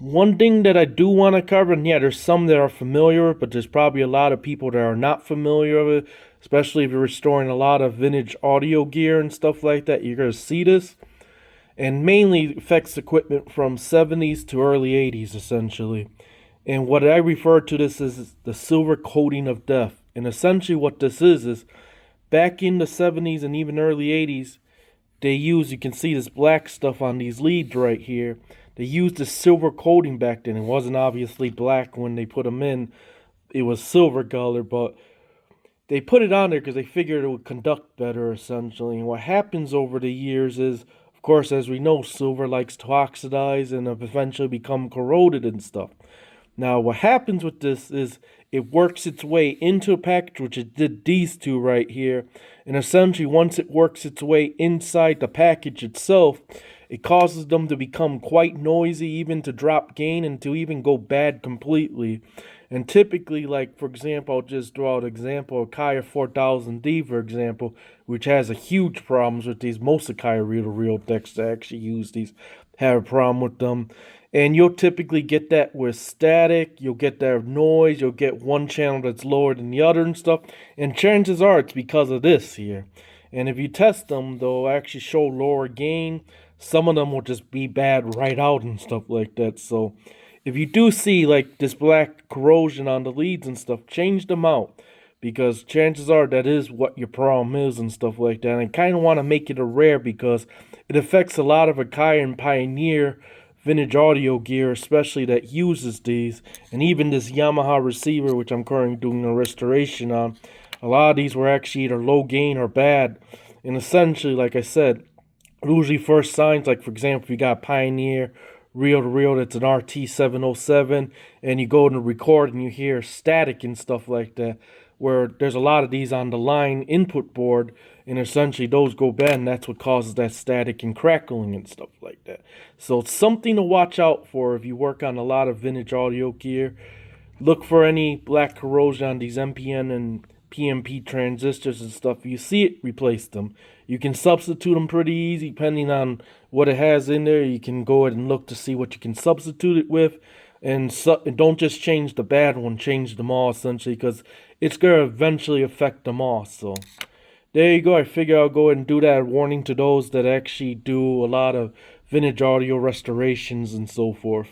one thing that I do want to cover, and yeah, there's some that are familiar, but there's probably a lot of people that are not familiar with it, especially if you're restoring a lot of vintage audio gear and stuff like that. You're going to see this. And mainly affects equipment from 70s to early 80s, essentially. And what I refer to this as the silver coating of death. And essentially, what this is back in the 70s and even early 80s, you can see this black stuff on these leads right here. They used the silver coating back then. It wasn't obviously black when they put them in, it was silver color, but they put it on there because they figured it would conduct better, essentially. And what happens over the years is, of course, as we know, silver likes to oxidize and eventually become corroded and stuff. Now, what happens with this is it works its way into a package, which it did these two right here. And essentially, once it works its way inside the package itself, it causes them to become quite noisy, even to drop gain and to even go bad completely. And typically, like, for example, I'll just draw an example, Kaya 4000D, for example, which has a huge problems with these. Most of Kaya reel-to-reel decks that actually use these have a problem with them. And you'll typically get that with static, you'll get that noise, you'll get one channel that's lower than the other and stuff. And chances are it's because of this here. And if you test them, they'll actually show lower gain. Some of them will just be bad right out and stuff like that. So if you do see like this black corrosion on the leads and stuff, change them out. Because chances are that is what your problem is and stuff like that. And I kind of want to make it a rare because it affects a lot of Akai and Pioneer vintage audio gear, especially that uses these. And even this Yamaha receiver, which I'm currently doing a restoration on, a lot of these were actually either low gain or bad. And essentially, like I said, usually first signs, like for example, if you got Pioneer reel-to-reel that's an RT707, and you go to record and you hear static and stuff like that, where there's a lot of these on the line input board, and essentially those go bad, and that's what causes that static and crackling and stuff like that. So it's something to watch out for if you work on a lot of vintage audio gear. Look for any black corrosion on these NPN and PNP transistors and stuff. If you see it, replace them. You can substitute them pretty easy depending on what it has in there. You can go ahead and look to see what you can substitute it with. And don't just change the bad one, change them all essentially, because it's going to eventually affect them all. So there you go. I figure I'll go ahead and do that. Warning to those that actually do a lot of vintage audio restorations and so forth.